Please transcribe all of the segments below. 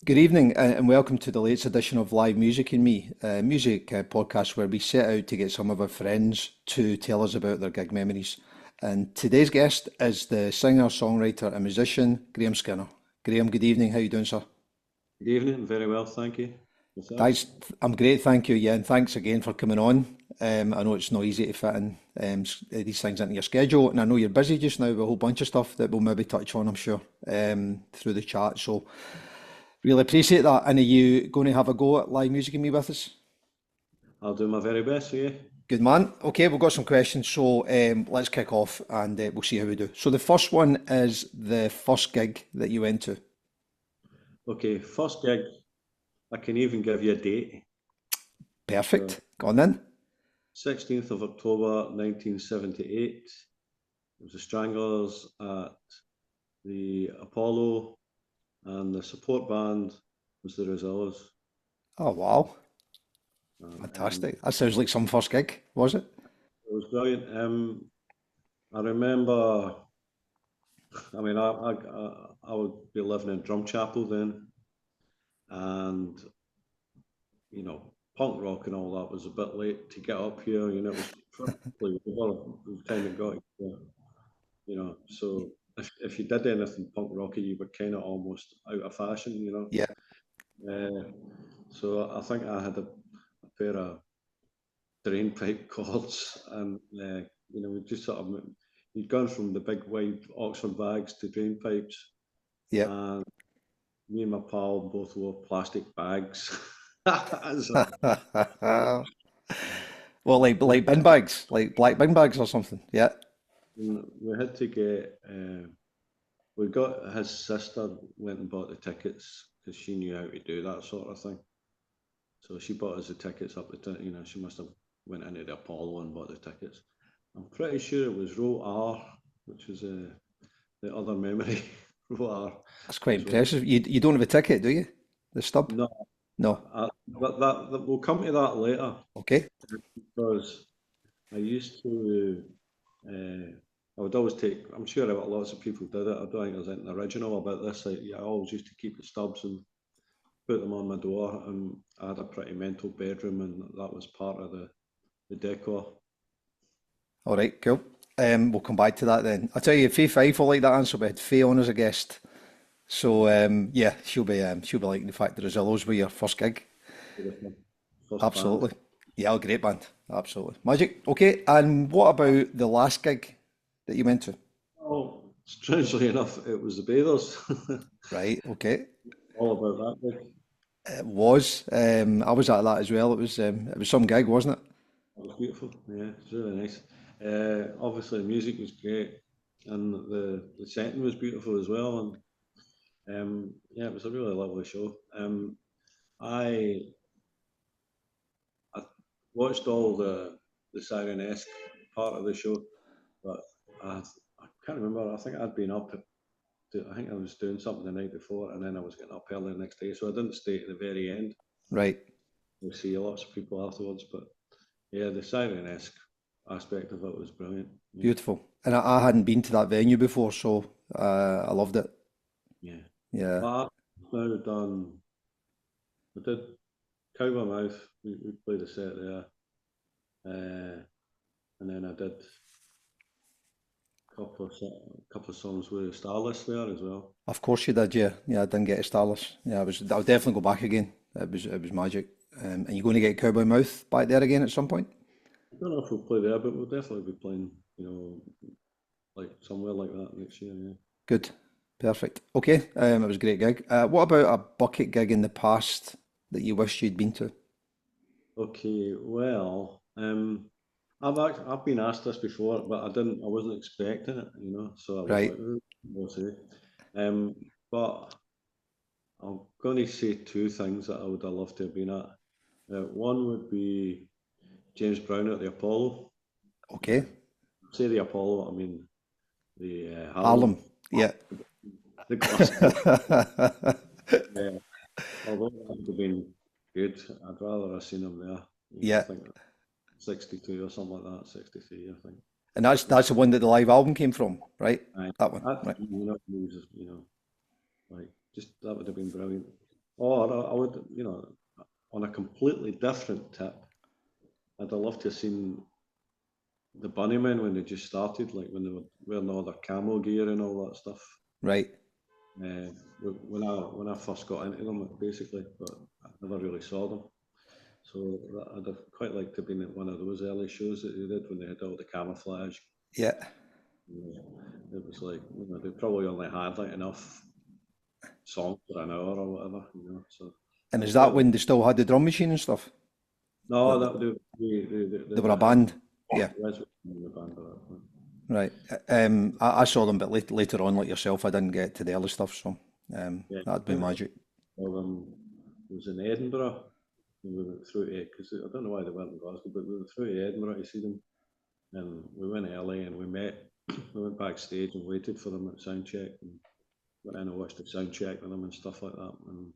Good evening and welcome to the latest edition of Live Music and Me, a music podcast where we set out to get some of our friends to tell us about their gig memories. And today's guest is the singer, songwriter and musician Grahame Skinner. Grahame, good evening. How you doing, sir? Good evening. Very well, thank you. Yourself? Thanks. I'm great, thank you. Yeah, and thanks again for coming on. I know it's not easy to fit in these things into your schedule, and I know you're busy just now with a whole bunch of stuff that we'll maybe touch on, I'm sure, through the chat. So really appreciate that. And are you going to have a go at live music and me with us? I'll do my very best for you. Good man. Okay, we've got some questions, so let's kick off and we'll see how we do. So the first one is the first gig that you went to. Okay, first gig, I can even give you a date. So, Perfect. Go on then. 16th of October 1978. It was the Stranglers at the Apollo, and the support band was the Rosillas. Oh wow, And, fantastic. That sounds like some first gig, was it? it was brilliant. I remember, I would be living in Drumchapel then, and punk rock and all that was a bit late to get up here. It was probably over the time it got here. So if you did anything punk rocky, you were kind of almost out of fashion. Yeah. Uh, so I think I had a pair of drain pipe cords, and we just sort of you'd gone from the big wide Oxford bags to drain pipes, Yeah. and me and my pal both wore plastic bags. Well, like bin bags, like black bin bags or something. Yeah. We had to get. We got his sister went and bought the tickets because she knew how to do that sort of thing. So she bought us the tickets up she must have went into the Apollo and bought the tickets. I'm pretty sure it was row R, which is the other memory. Row R That's quite was when. impressive. You don't have a ticket, do you? The stub? No, No. we'll come to that later Okay. because I used to. Uh, I would always take. I'm sure lots of people did it. I don't think there's anything original about this. I always used to keep the stubs and put them on my door, and I had a pretty mental bedroom, and that was part of the decor. All right, cool. We'll come back to that then. I'll tell you, Faye Fife will like that answer. We had Faye on as a guest. So yeah, she'll be liking the fact that Rosillos were your first gig. First band. Absolutely. Yeah, great band. Absolutely. Magic. Okay, and what about the last gig that you went to? Oh, strangely enough, it was the Bathers. Right, okay. All about that gig. It was. I was at that as well. It was some gig, wasn't it? It was beautiful. Yeah, it's really nice. Obviously, the music was great, and the setting was beautiful as well. And yeah, it was a really lovely show. I I watched all the siren-esque part of the show, but I can't remember. I think I'd been up. I think I was doing something the night before, and then I was getting up early the next day, so I didn't stay to the very end. Right. We see lots of people afterwards, but yeah, the siren-esque aspect of it was brilliant. Yeah, Beautiful. And I hadn't been to that venue before, so I loved it. yeah. Yeah. But I've now done. I did Cowboy Mouth. We played a set there, and then I did a couple of songs with Starless there as well. Of course you did, yeah. Yeah, I didn't get a Starless. Yeah, I'll definitely go back again. It was magic. And you're going to get Cowboy Mouth back there again at some point? I don't know if we'll play there, but we'll definitely be playing. Like somewhere like that next year. Yeah. Good. Perfect. Okay, it was a great gig. What about a bucket gig in the past that you wish you'd been to? Okay, well, I've been asked this before, but I wasn't expecting it, so I was Right. like, we'll see. Um, but I'm going to say two things that I would have loved to have been at. One would be James Brown at the Apollo. Uh, Okay. say the Apollo, I mean the Harlem, Harlem. Yeah. the Glasgow. Uh, Although that would have been good, I'd rather have seen him there. I Yeah. think 62 or something like that, 63, I think. And that's the one that the live album came from, right? I, That one. I Right. think, he was just, like, just that would have been brilliant. Or I would, on a completely different tip, I'd have loved to have seen the Bunnymen when they just started, like when they were wearing all their camo gear and all that stuff. Right. When I first got into them, basically, but I never really saw them. So I'd have quite liked to have been at one of those early shows that they did when they had all the camouflage. Yeah. It was like, they probably only had like enough songs for an hour or whatever, So And I is would that quite when like. they still had the drum machine and stuff? No, Or that they they were a were in band? Yeah. the band at that point. Right. I saw them, but later on, like yourself, I didn't get to the early stuff, so Yeah, that'd I be think magic. it was in Edinburgh. We went through to because I don't know why they weren't in Glasgow, but we went through to Edinburgh to see them, and we went early and we met. We went backstage and waited for them at sound check, and went in and watched the sound check with them and stuff like that, and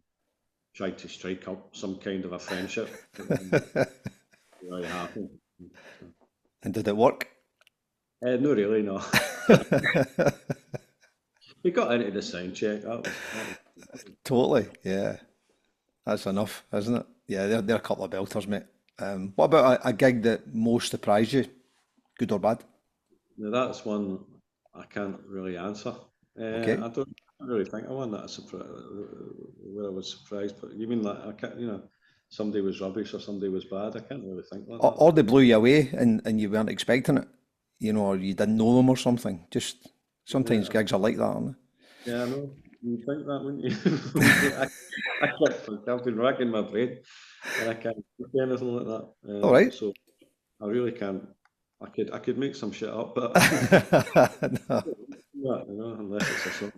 tried to strike up some kind of a friendship. But really happened. So, And did it work? no, really, no. We got into the sound check. Totally. Yeah. That's enough, isn't it? Yeah, they're a couple of belters, mate. What about a gig that most surprised you, good or bad? Now that's one I can't really answer. Okay. I don't really think of one that where I was surprised. But you mean like I can't, somebody was rubbish or somebody was bad? I can't really think like that. Or they blew you away and you weren't expecting it, or you didn't know them or something. Just sometimes Yeah, gigs are like that, aren't yeah, I know. You think that, wouldn't you? I've been racking my brain, and I can't think of anything like that. they? All right. So I really can't. I could make some shit up, but No, yeah, unless it's a song.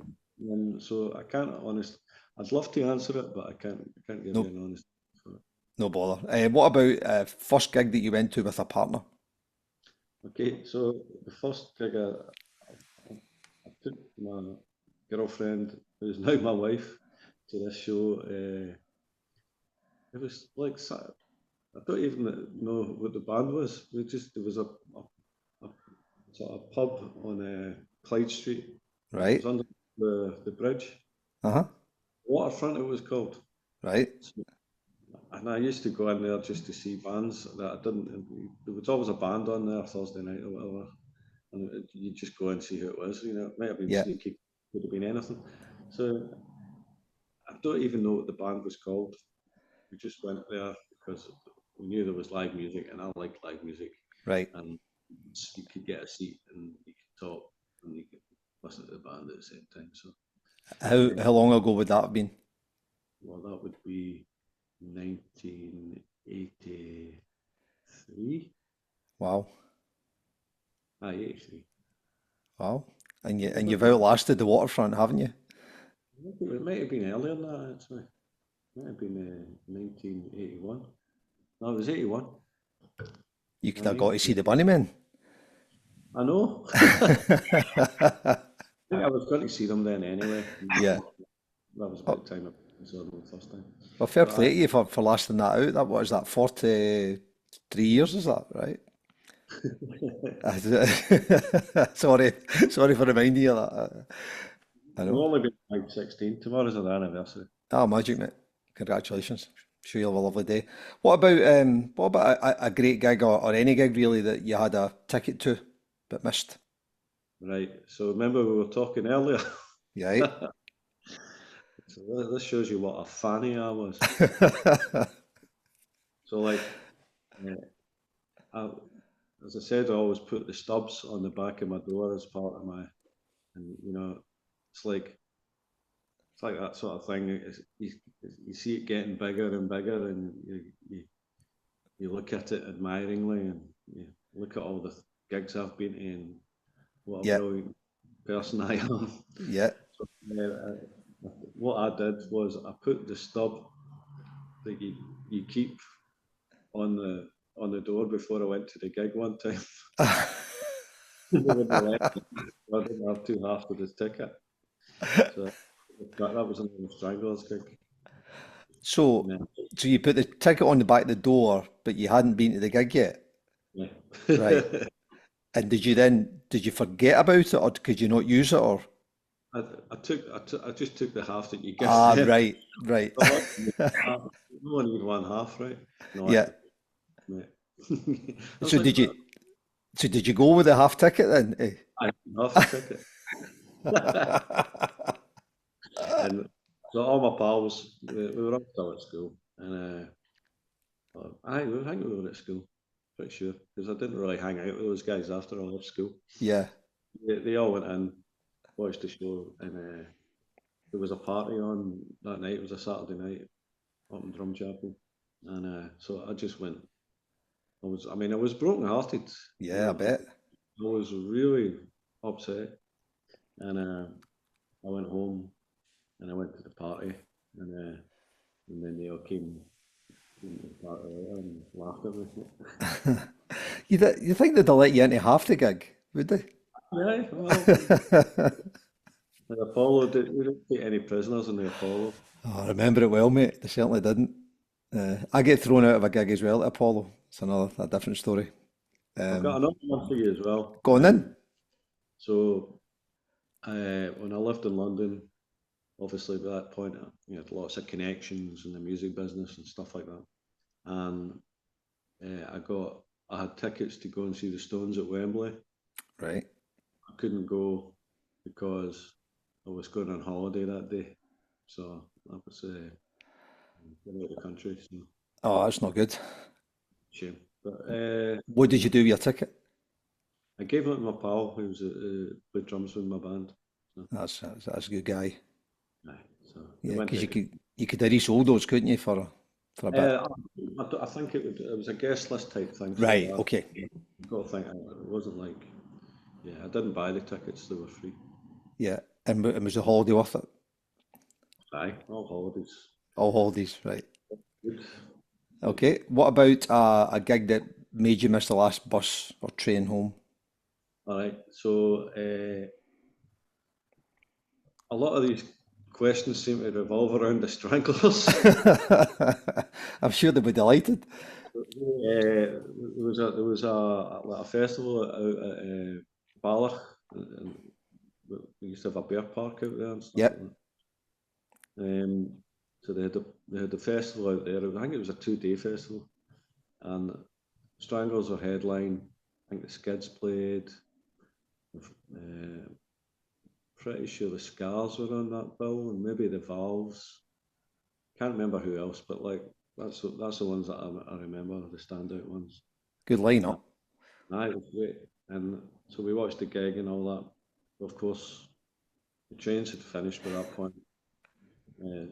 So I can't honest. I'd love to answer it, but I can't. I can't give you no, an honest answer. no bother. What about first gig that you went to with a partner? Okay, so the first gig I took my girlfriend, who's now my wife, to this show. It was like I don't even know what the band was. There was a sort of pub on Clyde Street. It Right. was under the bridge, Uh-huh. waterfront. It was called. Right. So, and I used to go in there just to see bands that I didn't. There was always a band on there Thursday night or whatever, and you just go and see who it was. It might have been Yeah. Sneaky, could have been anything. So I don't even know what the band was called. We just went there because we knew there was live music, and I liked live music, Right. and you could get a seat and you could talk and you could listen to the band at the same time. So, How long ago would that have been? well, that would be 1983. Wow. 83. Wow. And you've outlasted the waterfront, haven't you? It might have been earlier than that, actually. It might have been 1981. No, it was 81. You could have got to see the Bunnymen. I know. I think I was going to see them then anyway. Yeah. That was about the time I saw them the first time. Well, fair But play to you for lasting that out. That what is that, 43 years, is that right? Sorry for reminding you of that. I I've know. only been like 16. Tomorrow's our anniversary. Ah, magic, mate. Congratulations. Sure you'll have a lovely day. What about a great gig or any gig really that you had a ticket to but missed? Right. So remember we were talking earlier. You right? So this shows you what a fanny I was. So like, I, as I said, I always put the stubs on the back of my door as part of my, and it's like that sort of thing. You see it getting bigger and bigger, and you look at it admiringly, and you look at all the gigs I've been to, and what a Yeah, brilliant person I am. yeah. So, what I did was I put the stub that you keep on the door before I went to the gig one time. They wouldn't let me. I didn't have two halves of the ticket. So that was another Stranglers gig. So, And then, so you put the ticket on the back of the door, but you hadn't been to the gig yet, yeah. right? And did you forget about it, or could you not use it, or? I just took the half that you guessed Ah, there. right, right. No one need one half, right? No, I Yeah. took it. Mate. I was So like, did you so did you go with the half ticket then? I half the ticket. And so all my pals, we were all still at school, and I think we were at school, pretty sure, because I didn't really hang out with those guys after I left school. Yeah, They all went in, watched the show, and there was a party on that night. It was a Saturday night up in Drumchapel, and so I just went. I mean, I was broken-hearted. You yeah, I know, bet. I was really upset, and I went home and I went to the party, and then they all came to the party later and laughed at me. You think they'd have let you into half the gig, would they? Yeah, well, the Apollo we didn't take any prisoners in the Apollo. Oh, I remember it well, mate. They certainly didn't. I get thrown out of a gig as well at Apollo. It's a different story. I've got another one for you as well. Go on then. So when I lived in London, obviously by that point, I had lots of connections in the music business and stuff like that. And I had tickets to go and see the Stones at Wembley. Right. I couldn't go because I was going on holiday that day, so that was out of the country. So Oh, that's not good. shame. But What did you do with your ticket? I gave it to my pal who was played drums with my band. So, That's a good guy. so it Yeah, went because to. you could have resold those, couldn't you, for a bit? I think it was a guest list type thing for Right. that. Okay. I've got to think it wasn't like, yeah, I didn't buy the tickets; they were free. Yeah. And was the holiday worth it? Aye, all holidays. All holidays, right? Good. Okay. What about a gig that made you miss the last bus or train home? All right. So a lot of these questions seem to revolve around the Stranglers. I'm sure they'd be delighted. There was a festival out at Balach, and we used to have a bear park out there and stuff like Yep. that. So they had the festival out there. I think it was a 2-day festival, and Stranglers were headline. I think the Skids played. Uh, Pretty sure the Scars were on that bill, and maybe the Valves. Can't remember who else, but like that's the ones that I remember, the standout ones. Good lineup. Aye, it was great. And so we watched the gig and all that. Of course, the trains had finished by that point.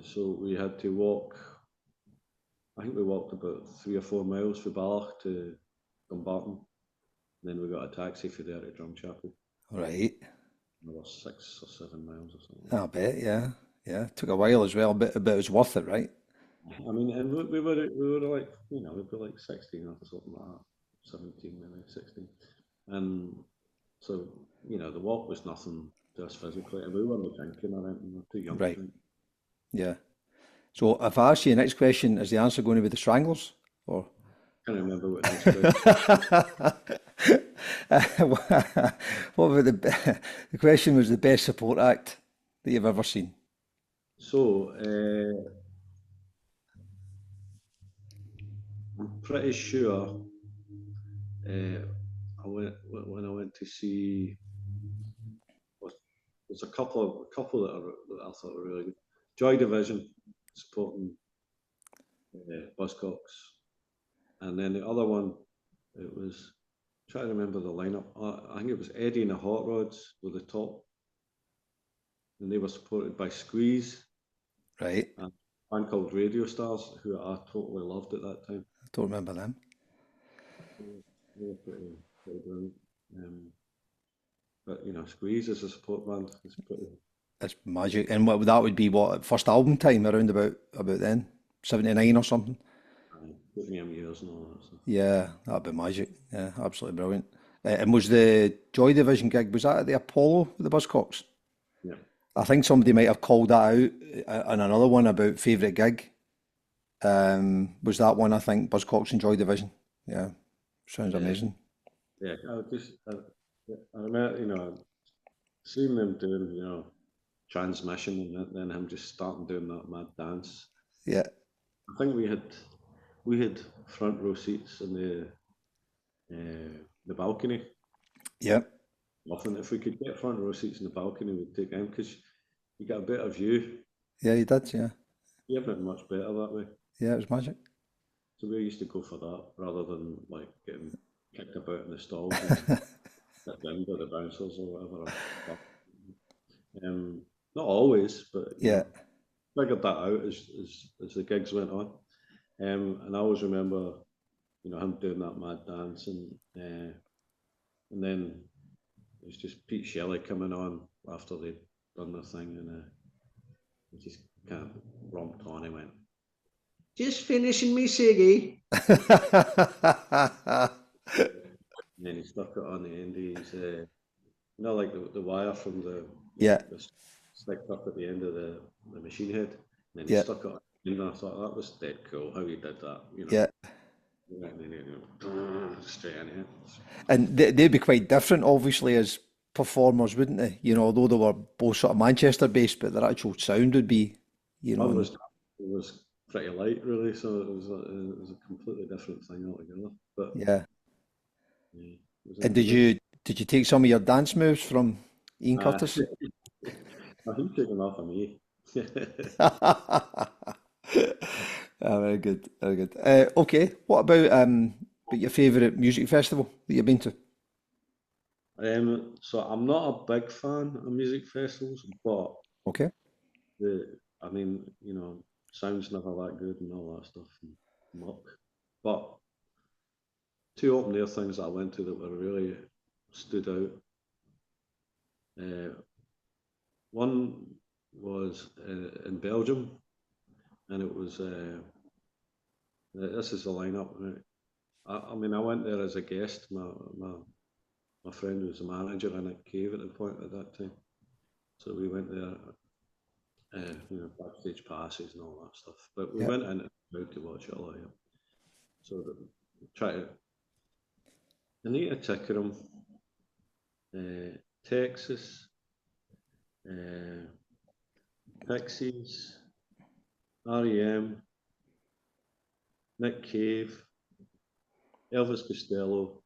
So we had to walk, I think we walked about 3 or 4 miles from Balach to Dumbarton. Then we got a taxi for there to Drumchapel. Right. Another 6 or 7 miles or something like I bet, yeah. Yeah. Took a while as well, but it was worth it, right? that. I mean, and we were like, we were like 16 or something like that, 17 maybe 16. And so, the walk was nothing to us physically. And we weren't drinking or anything, we were too young to Right. drink. Yeah. So if I ask you the next question, is the answer going to be the Stranglers? Or Can't remember what the next question. what about the question was the best support act that you've ever seen? So, I'm pretty sure when I went to see, was there's a couple that I thought were really good. Joy Division supporting Buzzcocks, and then the other one, it was trying to remember the lineup. I think it was Eddie and the Hot Rods were the top, and they were supported by Squeeze Right. and a band called Radio Stars, who I totally loved at that time. I don't remember them. They were pretty brilliant. Um, but Squeeze as a support band is pretty. It's magic. And that would be what, first album time around about then? 79 or something? Took me years and all that. So. Yeah, that'd be magic. Yeah, absolutely brilliant. And was the Joy Division gig, was that at the Apollo with the Buzzcocks? Yeah, I think somebody might have called that out on another one about favourite gig. Was that one, I think, Buzzcocks and Joy Division? Yeah, sounds yeah, amazing. yeah. I remember, seeing them doing, transmission, and then him just starting doing that mad dance. Yeah. I think we had front row seats in the balcony. Yeah. Often, if we could get front row seats in the balcony, we'd take them because you get a better view. Yeah, you did, yeah. You have it much better that way. Yeah, it was magic. So we used to go for that rather than like getting kicked about in the stalls and hit down by the bouncers or whatever. Not always, but Yeah. figured that out as the gigs went on. And I always remember, him doing that mad dance, and then it was just Pete Shelley coming on after they'd done their thing, and he just kind of romped on and went, "Just finishing me ciggy." And then he stuck it on the end of his, like the wire from the stick up at the end of the machine head. And then he stuck it on the end, and I thought that was dead cool how he did that. Yeah. And then straight in it. And they'd be quite different, obviously, as performers, wouldn't they? Although they were both sort of Manchester based, but their actual sound would be, It was pretty light, really, so it was a completely different thing altogether. But yeah. And it did you take some of your dance moves from Ian Curtis? He took them off of me. Very good, very good. Okay, what about your favourite music festival that you've been to? So I'm not a big fan of music festivals, but Okay. sound's never that good and all that stuff and muck. But two open air things that I went to that were really stood out. One was in Belgium, and it was this is the lineup. Right? I went there as a guest. My friend was a manager in a cave at the point at that time, so we went there. Backstage passes and all that stuff. But we went in to watch it all. Yeah. So Anita Tickerham, Texas, Pixies, REM, Nick Cave, Elvis Costello,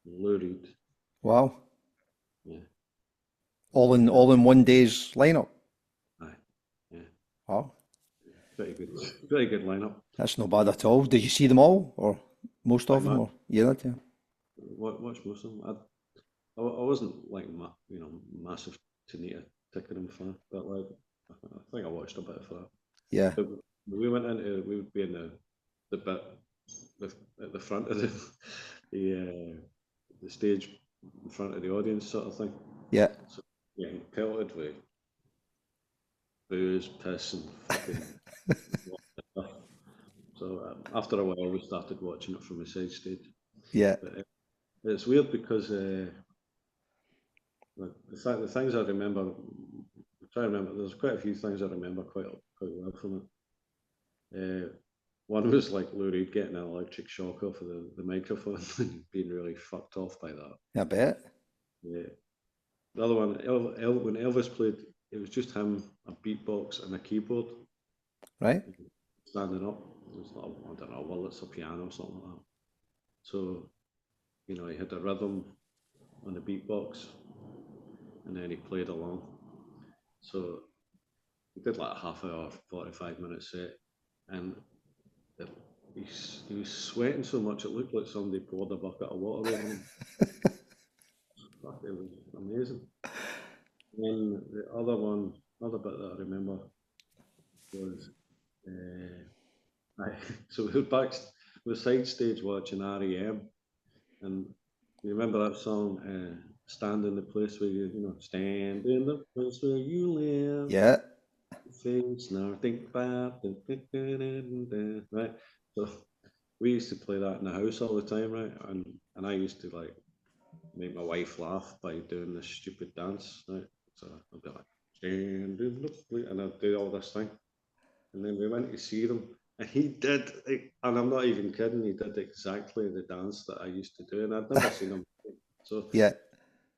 and Lou Reed. Wow. Yeah. All in one day's lineup. Aye. Yeah. Wow. Very good lineup. That's not bad at all. Did you see them all, or most of them, or you did? Yeah. Watch most of them. I wasn't like massive Anita Tickerham fan, but like I think I watched a bit for that. Yeah. But we would be in the bit at the front of the stage, in front of the audience, sort of thing. Yeah. So getting pelted with booze, piss, and fucking stuff. So after a while, we started watching it from the side stage. Yeah. But it's weird because the things I remember, I try to remember. There's quite a few things I remember quite well from it. One was like Lou Reed getting an electric shock off of the microphone and being really fucked off by that. I bet. Yeah. The other one, when Elvis played, it was just him, a beatbox and a keyboard. Right. Standing up. It was like, I don't know, well, it's a piano or something like that. So, he had a rhythm on the beatbox and then he played along. So he did like a half hour, 45-minute set, and he was sweating so much it looked like somebody poured a bucket of water over him. It was amazing. And then the other bit that I remember was so we were side stage watching REM, and you remember that song, "Stand in the Place Where You stand in the place where you live." Yeah. Things now think about right. So we used to play that in the house all the time, right? And I used to like make my wife laugh by doing this stupid dance, right? So I'd be like, stand in the place, and I'd do all this thing. And then we went to see them, and he did, and I'm not even kidding, he did exactly the dance that I used to do, and I'd never seen him. So Yeah.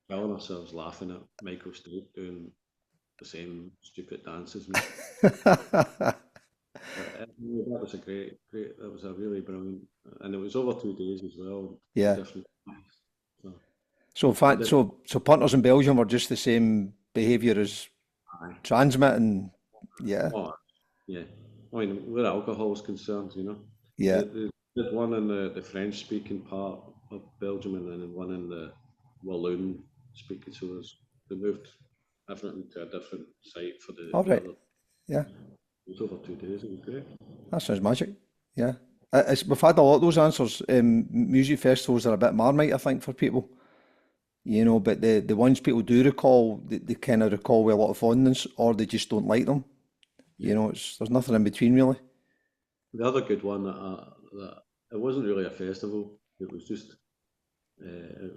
killing ourselves laughing at Michael Stipe doing the same stupid dance as me. That was a great. That was a really brilliant, and it was over 2 days as well, two Yeah. different times. So So in I fact, did. so punters in Belgium are just the same behaviour as Aye. transmit, and yeah, Oh, yeah. I mean, where alcohol is concerned, yeah. they did one in the French-speaking part of Belgium, and then one in the Walloon-speaking. So they moved everything to a different site for All the right. other. Yeah, It was over 2 days. It was great. that sounds magic. Yeah. We've had a lot of those answers. Music festivals are a bit marmite, I think, for people. But the ones people do recall, they kind of recall with a lot of fondness, or they just don't like them. Yeah. There's nothing in between really. The other good one that it wasn't really a festival. It was just it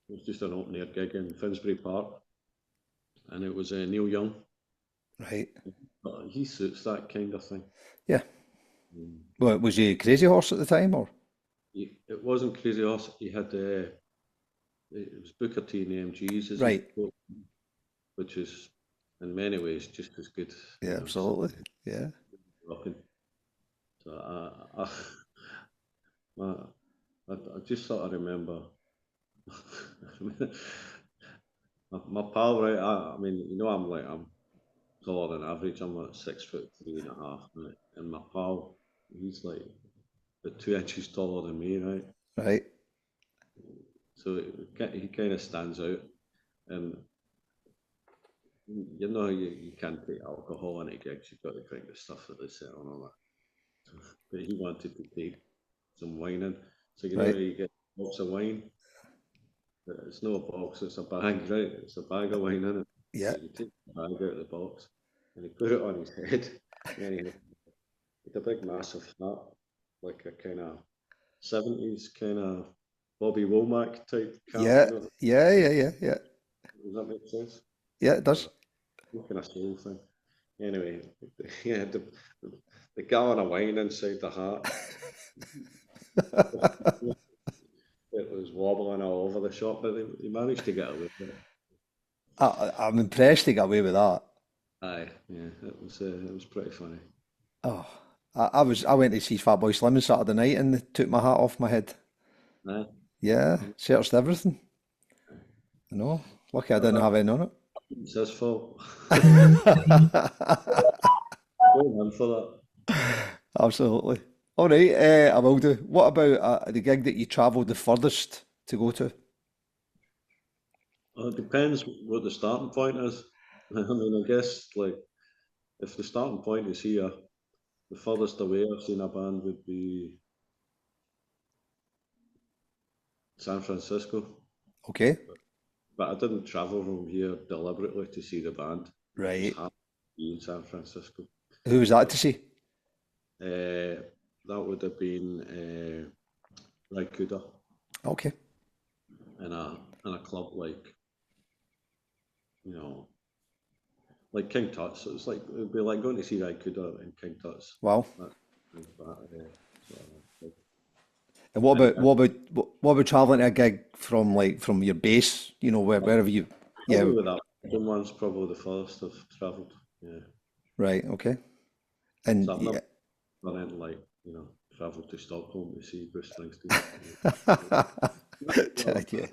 was just an open air gig in Finsbury Park, and it was Neil Young. Right. But he suits that kind of thing. Yeah. Mm. Well, was he Crazy Horse at the time, or? It wasn't Crazy Horse. He had it was Booker T and the MGs as he Right. wrote, which is in many ways just as good. Yeah, So absolutely. Yeah. rocking. So I, I just sort of remember my pal, right? I mean, I'm taller than average. I'm like 6'3.5", right? And my pal, he's like about 2 inches taller than me, right? Right. So he kind of stands out, and you can't take alcohol on a gigs. You've got to drink the stuff that they sell and all that. But he wanted to take some wine in, so Right. you get a box of wine. But it's no box; it's a bag, right? It's a bag of wine in it. Yeah. So you take the bag out of the box, and he put it on his head, and he had a big, massive hat, like a kind of 70s kind of Bobby Womack type cap. Yeah. Yeah. Yeah. Yeah. Yeah. Does that make sense? Yeah. It So does. some kind of soul thing. Anyway, yeah, the gallon of wine inside the hat, it was wobbling all over the shop, but he managed to get away with it. I'm impressed he got away with that. Aye, yeah, it was pretty funny. Oh, I went to see Fatboy Slim on Saturday night and they took my hat off my head. Aye, Yeah, searched everything. I know. Lucky I didn't that, have any on it. it's his fault. Blame him for that. Absolutely. All right, I will do. What about the gig that you travelled the furthest to go to? Well, it depends what the starting point is. I mean, I guess like if the starting point is here, the furthest away I've seen a band would be San Francisco. Okay, But I didn't travel from here deliberately to see the band. It just right. happened to be in San Francisco. Who was that But to see? that would have been Raikuda Okay, in a club you know like King Tut's. So it'd be like going to see Raikuda in King Tut's. wow. That, sort of like, And what and about what about travelling to a gig from from your base? Wherever you. Yeah, probably that Belgium one's probably the furthest I've travelled. Yeah. right. Okay, and So I've never yeah. done anything travelled to Stockholm to see Bruce Springsteen. Yeah.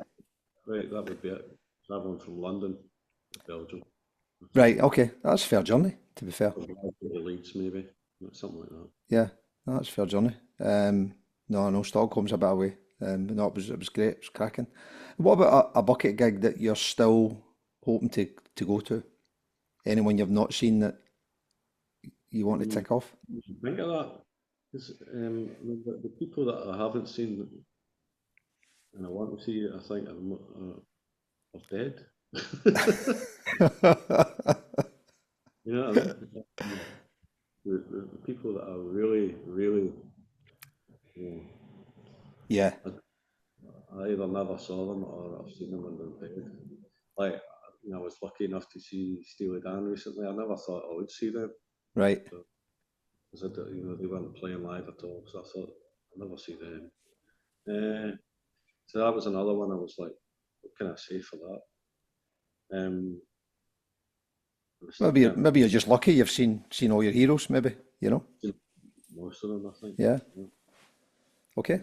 Right, that would be it. Travelling from London to Belgium. Right. Okay, that's a fair journey. To be fair. From Glasgow to Leeds, maybe. Something like that. Yeah, no, that's a fair journey. No, I know Stockholm's a bit away. But no, it was great. It was cracking. What about a bucket gig that you're still hoping to go to? Anyone you've not seen that you want to Mm, tick off? think of that. 'Cause, the people that I haven't seen and I want to see, I think are dead. You know what I mean? The people that are really, really, you know, Yeah, I either never saw them or I've seen them and they're dead. Like, I was lucky enough to see Steely Dan recently. I never thought I would see them. right. So, because they weren't playing live at all. So I thought I'll never see them. So that was another one. I was like, what can I say for that? Um, Maybe maybe you're just lucky you've seen all your heroes, maybe, you know? Seen most of them, I think. Yeah. Yeah. Okay.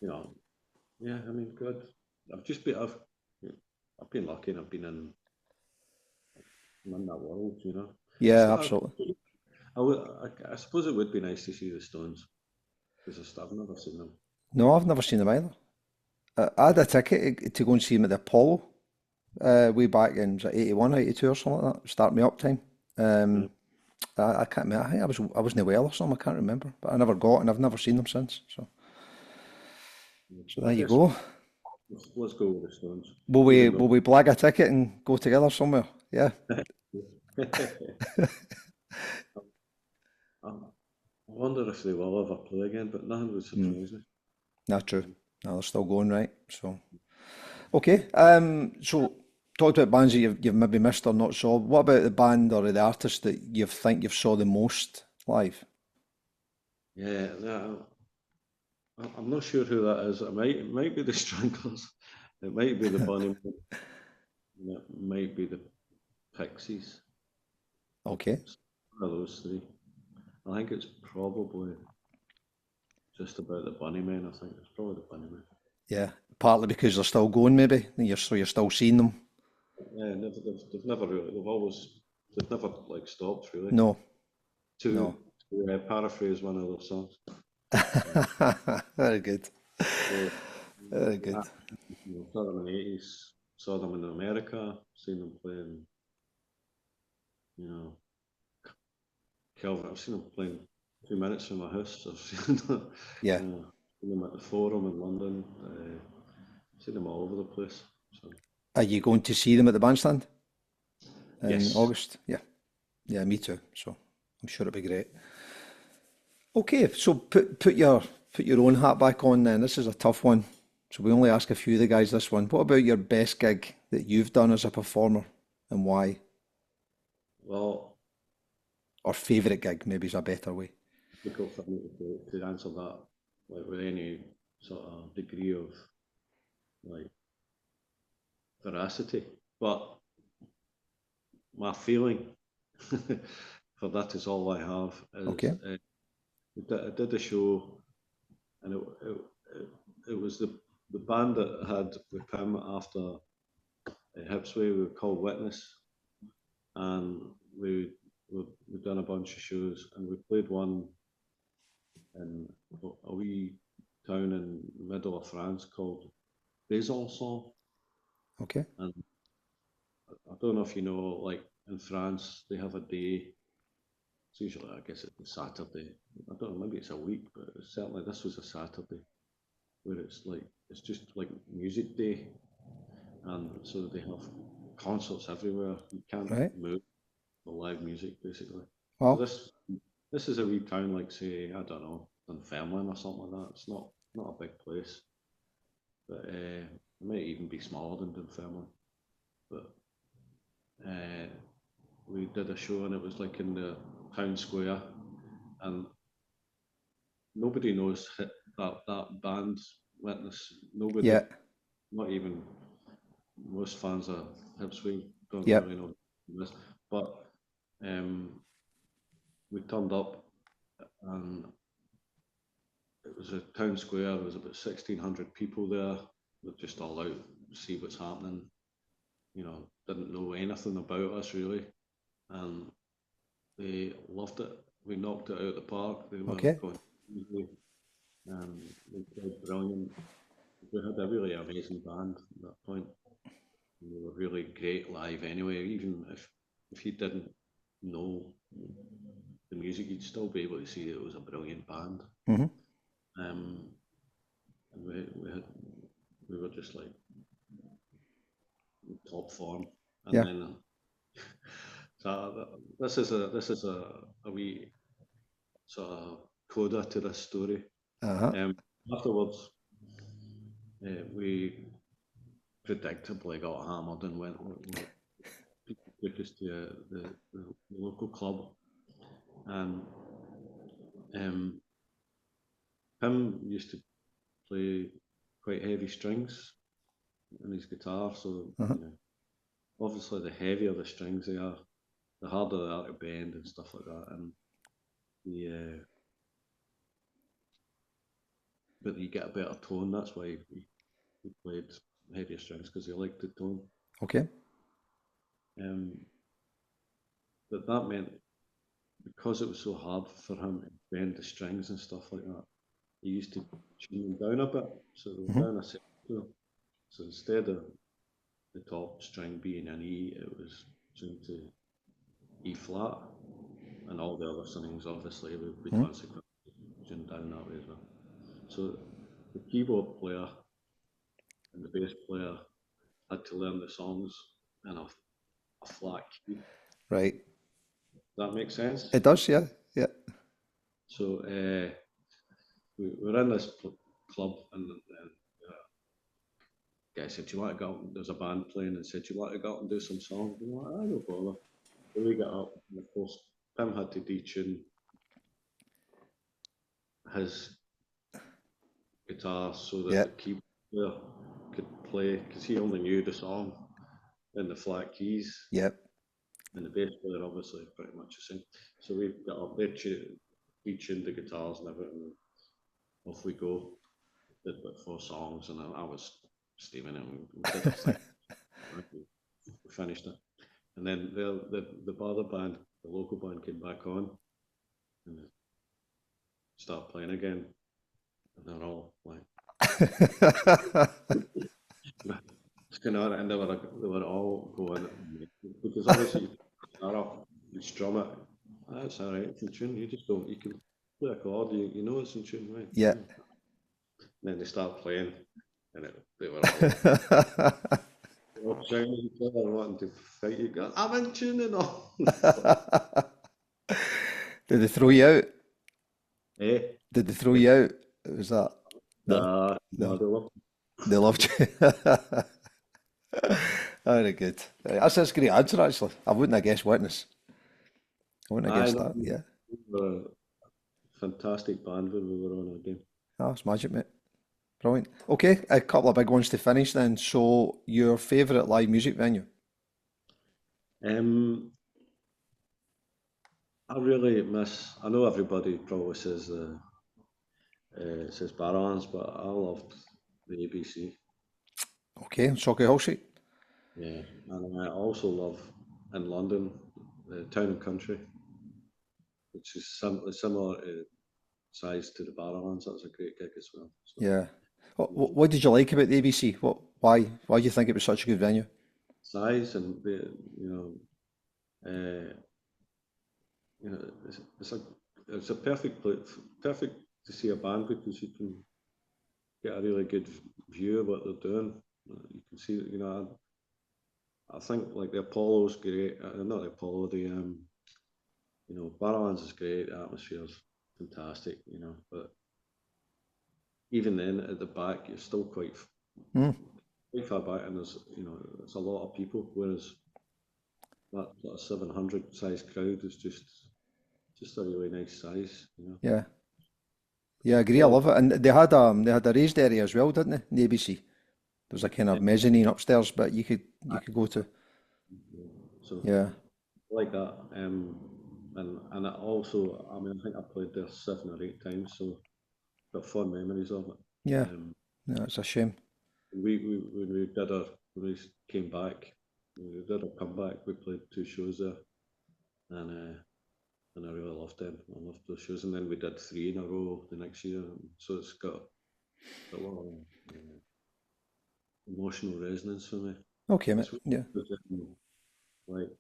You know, yeah, I mean, good. I've been lucky and I've been in that world, you know. Yeah, absolutely. I suppose it would be nice to see the Stones because I've never seen them. No, I've never seen them either. I had a ticket to go and see them at the Apollo way back in was it 81, 82 or something like that. Start me up time. Yeah. I can't remember. I think I wasn't well or something. I can't remember, but I never got, and I've never seen them since. So there I you guess go. let's go with the Stones, Will we even will though we blag a ticket and go together somewhere? Yeah. I wonder if they will ever play again, but nothing would surprise me. Not true. No, they're still going right. So okay. So talked about bands that you've maybe missed or not saw. What about the band or the artist that you think you've saw the most live? Yeah, I'm not sure who that is. It might be the Stranglers, it might be the Bunnymen, and it might be the Pixies. Okay. One of those three. I think it's probably just about the Bunnymen. I think it's probably the Bunnymen. Yeah. Partly because they're still going, maybe. You're still seeing them. Yeah, they've never really, they've never like stopped really. No. To, No. to paraphrase one of their songs. Very good. So, Very good. saw them in the 80s, saw them in America, seen them playing, you know, Kelvin. I've seen them playing 2 minutes from my house. I've Yeah. seen them at the Forum in London. Seen them all over the place. So Are you going to see them at the bandstand in yes, August? Yeah. Yeah, me too. So I'm sure it'll be great. Okay, so put your own hat back on then. This is a tough one. So we only ask a few of the guys this one. What about your best gig that you've done as a performer and why? well, Or favourite gig, maybe is a better way. difficult for me to answer that like with any sort of degree of like veracity. But my feeling for that is all I have is Okay. I did a show and it was the band that had with him after Hipsway. We were called Witness, and we'd done a bunch of shows, and we played one in a wee town in the middle of France called Besançon. Okay. And I don't know if you know, like in France, they have a day. It's usually, I guess, it's a Saturday. I don't know, maybe it's a week, but certainly this was a Saturday where it's just like music day, and so they have concerts everywhere. You can't Right. move for live music basically. So Well, this is a wee town like say I don't know Dunfermline or something like that. It's not a big place, but it might even be smaller than Dunfermline. But uh, we did a show and it was like in the town square, and nobody knows that band Witness. Nobody, yeah. not even most fans of Hipsway don't really Yep. know this, but um, we turned up and it was a town square. There was about 1,600 people there. We're just all out to see what's happening. You know, didn't know anything about us really, and they loved it. We knocked it out of the park. They were Okay. going easily, and they played brilliant. We had a really amazing band at that point. They were really great live anyway. Even if you didn't know the music, you'd still be able to see it was a brilliant band. Hmm. Um, and we were just like top form, and Yeah. then so this is a wee sort of coda to this story. Uh-huh. Um, Afterwards, we predictably got hammered and people took us to the local club, and um, him used to play quite heavy strings on his guitar, so Uh-huh. you know obviously the heavier the strings they are, the harder they are to bend and stuff like that. And the but you get a better tone. That's why we played heavier strings, because he liked the tone. Okay. But that meant, because it was so hard for him to bend the strings and stuff like that, he used to tune them down a bit, so they were down a second. So instead of the top string being an E, it was tuned to E flat, and all the other strings obviously would be consequently tuned down that way as well. So the keyboard player and the bass player had to learn the songs in a flat key. Right. Does that make sense? It does, yeah. Yeah. So we were in this club, and guy said, "Do you want to go out?" There's a band playing, and said, "Do you want to go out and do some songs?" And we're like, "I no bother." So we got up, and of course, Pim had to detune his guitar so that the keyboard player could play, because he only knew the song in the flat keys. Yep. And the bass player obviously pretty much the same. So we got up, they tuned the guitars and everything. Off we go. Did about 4 songs, and I was steaming it. We did the thing. We finished it. And then the other band, the local band, came back on and started playing again. And they're all like, and they were all going, because obviously you strum it. That's all right, it's in tune. You just don't, you can play a chord, you know it's in tune, right? Yeah. And then they start playing, and they were all shouting at each other, wanting to fight you. Going, I'm in tune and all. Did they throw you out? Eh? Did they throw you out? Was that? No. No, They loved you. Very good. That's a great answer, actually. I wouldn't have guessed Witness. I wouldn't have guessed that, yeah. We were a fantastic band when we were on again. Oh, that's magic, mate. Brilliant. Okay, a couple of big ones to finish then. So, your favourite live music venue? I really miss. I know everybody probably says Barrowlands, but I loved the ABC. Okay, Socky Hall Street. Yeah, and I also love in London the Town and Country, which is similar size to the Barrowlands. That was a great gig as well. So, Yeah. What did you like about the ABC? Why do you think it was such a good venue? size and it's a perfect to see a band, because you can get a really good view of what they're doing. You can see, I think like the Apollo's great. Not the Apollo, Barrowlands is great. The atmosphere's fantastic, But even then, at the back, you're still quite far back, and it's a lot of people. Whereas that sort of 700 size crowd is just a really nice size, Yeah. Yeah, I agree. I So, love it. And they had a raised area as well, didn't they? In the ABC. There was a kind of mezzanine upstairs, but you could go to. so Yeah. like that. And I also, I mean, I think I played there 7 or 8 times, so got fond memories of it. Yeah. Um, No, it's a shame. when we came back, when we did our comeback, we played 2 shows there, and I really loved them. I loved those shows, and then we did 3 in a row the next year. So it's got a lot of emotional resonance for me. Okay, mate. It's Yeah. like,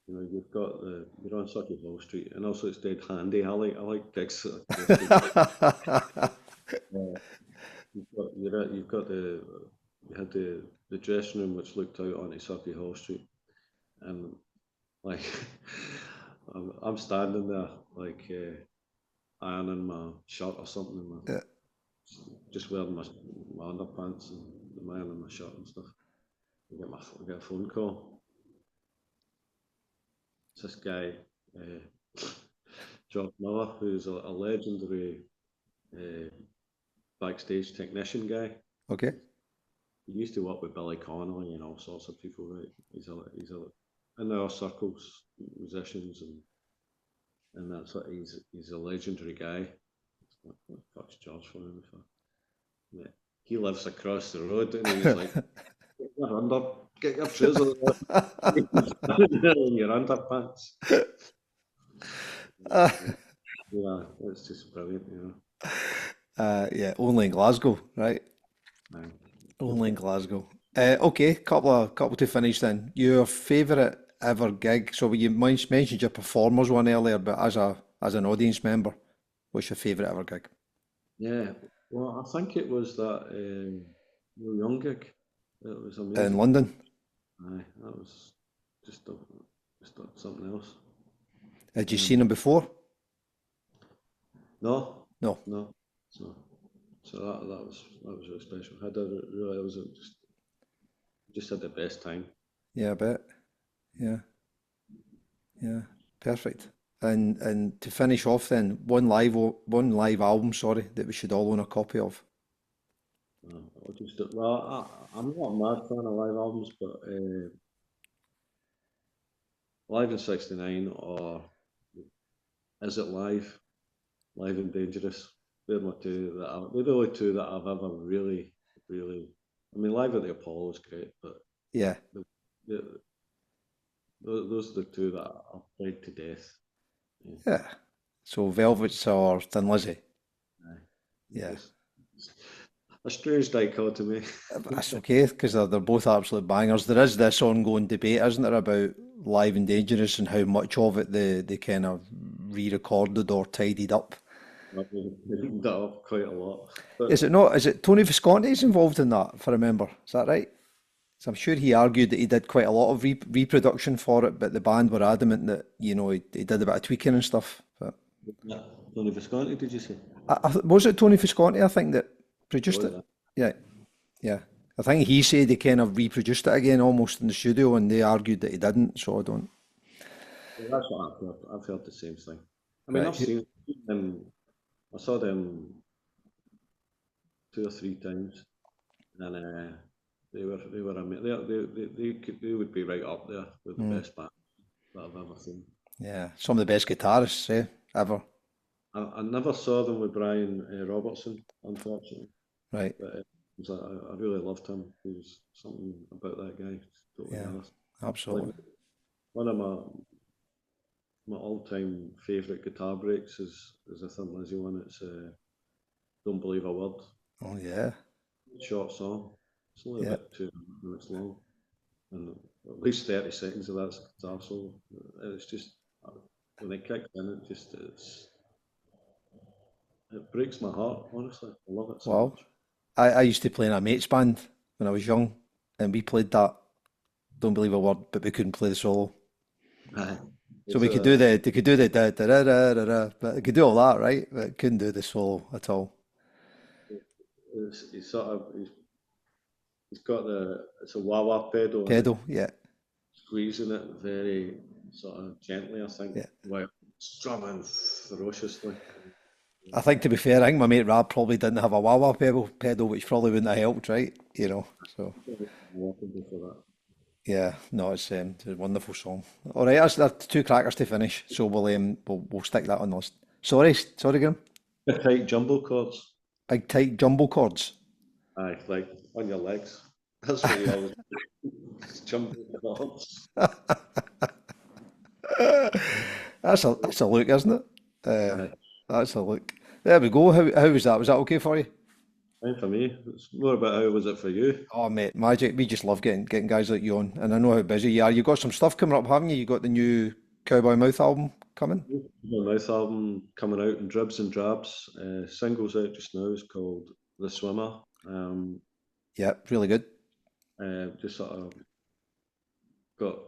you're on Sucky Hall Street, and also it's dead handy. I like gigs that are close to. You had the dressing room which looked out onto Sucky Hall Street, and like I'm standing there like ironing my shirt or something, Yeah. just wearing my underpants and the ironing my shirt and stuff. I get a phone call. It's this guy, George Miller, who's a legendary backstage technician guy. Okay. he used to work with Billy Connolly and all sorts of people. Right, he's a in our circles, musicians and that's what he's a legendary guy. What the fuck's George for him for? Yeah. He lives across the road and he's like, get your trousers off in your underpants. Yeah, it's just brilliant, you know. Yeah, only in Glasgow, right? Aye. Only in Glasgow. Okay, couple to finish then. Your favourite ever gig? So you mentioned your performers one earlier, but as an audience member, what's your favourite ever gig? Yeah, well, I think it was that Neil Young gig. It was In amazing. London. Aye, that was just, something else. Had you seen Um, him before? no, No. no, so that was really special. Had a really, it was just had the best time. Yeah, I bet. Yeah, yeah, perfect. And to finish off then, one live album, sorry, that we should all own a copy of. I'll just well, I'm not a mad fan of live albums, but Live in '69 or Is It Live? Live and Dangerous. They're the only two that I've ever really, really. I mean, Live at the Apollo is great, but Yeah, the, the, those are the two that I've played to death. Yeah, yeah. So Velvets or Thin Lizzy. aye. Yeah, It's a strange dichotomy. that's okay because they're both absolute bangers. There is this ongoing debate, isn't there, about Live and Dangerous and how much of it they kind of re-recorded or tidied up. I've been that up quite a lot, Is it but not? Is it Tony Visconti's involved in that, if I remember? Is that right? So I'm sure he argued that he did quite a lot of reproduction for it, but the band were adamant that, he did a bit of tweaking and stuff. But yeah, Tony Visconti, did you say? was it Tony Visconti, I think, that produced Was it? that? Yeah, yeah. I think he said he kind of reproduced it again almost in the studio, and they argued that he didn't, so I don't. Yeah, that's what I've heard. I've heard the same thing. I mean, Right. them. I saw them 2 or 3 times, and they would be right up there with the Mm, best band that I've ever seen. yeah. Some of the best guitarists, ever. I never saw them with Brian Robertson, unfortunately, Right. but I really loved him. There was something about that guy, totally Yeah, honest. Like absolutely. one of my all-time favourite guitar breaks is a Thin Lizzy one. It's Don't Believe a Word. Oh, yeah. Short song. It's only Yeah. about 2 minutes long, and at least 30 seconds of that's guitar solo. It's just when it kicks in, it breaks my heart. Honestly, I love it so Wow. much. I used to play in a mate's band when I was young, and we played that. Don't believe a word, but we couldn't play the solo. Aye. So It's we could a do the da da da da da da, but we could do all that, right? But couldn't do the solo at all. he's sort of he's got it's a wah wah pedal and Pedal, yeah, squeezing it very sort of gently. I think yeah. while strumming ferociously. I think to be fair, I think my mate Rab probably didn't have a wah wah pedal, which probably wouldn't have helped, right? So Walking before that. yeah, no, it's a wonderful song. All right, that's two crackers to finish, so we'll stick that on the list. Sorry, Graham. The tight jumbo chords. Big tight jumbo chords. Aye, like on your legs. That's what you always jumbo chords. That's a look, isn't it? Uh, Aye, that's a look. There we go. How was that? Was that okay for you? fine for me. It's more about how was it for you? Oh mate, magic. We just love getting guys like you on, and I know how busy you are. You got some stuff coming up, haven't you? You got the new Cowboy Mouth album coming. My Mouth album coming out in dribs and drabs. Singles out just now is called The Swimmer. Um, Yeah, really good. just sort of got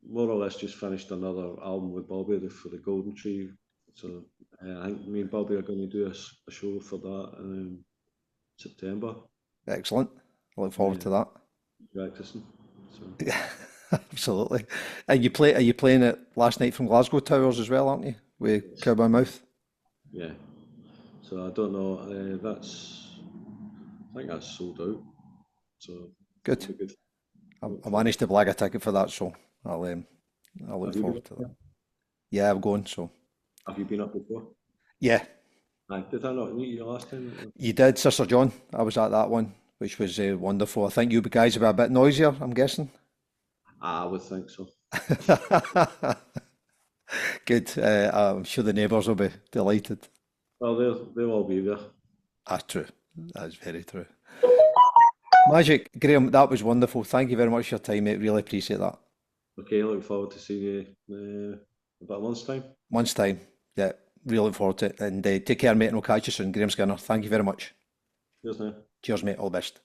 more or less just finished another album with Bobby for the Golden Tree. So I think me and Bobby are going to do a show for that in September. Excellent. I look forward Uh, to that. practicing. So Yeah, absolutely. And are you playing it last night from Glasgow Towers as well, aren't you? With yes, Cowboy Mouth. yeah. So I don't know. I think that's sold out. So Good. it'll be good. I managed to blag a ticket for that, so I'll look Have you been forward up to that. there? Yeah, I'm going, so Have you been up before? yeah, Aye, did I not meet you last time? you did, Sister John. I was at that one, which was wonderful. I think you guys were a bit noisier, I'm guessing. I would think so. Good. I'm sure the neighbours will be delighted. Well, they'll all be there. Ah, true. That's very true. Magic, Graham, that was wonderful. Thank you very much for your time, mate. Really appreciate that. Okay, looking forward to seeing you about a month's time. Month's time. Yeah, really look forward to it. And take care, mate, and we'll catch you soon. Graham Skinner, thank you very much. Cheers now. Cheers, mate. All the best.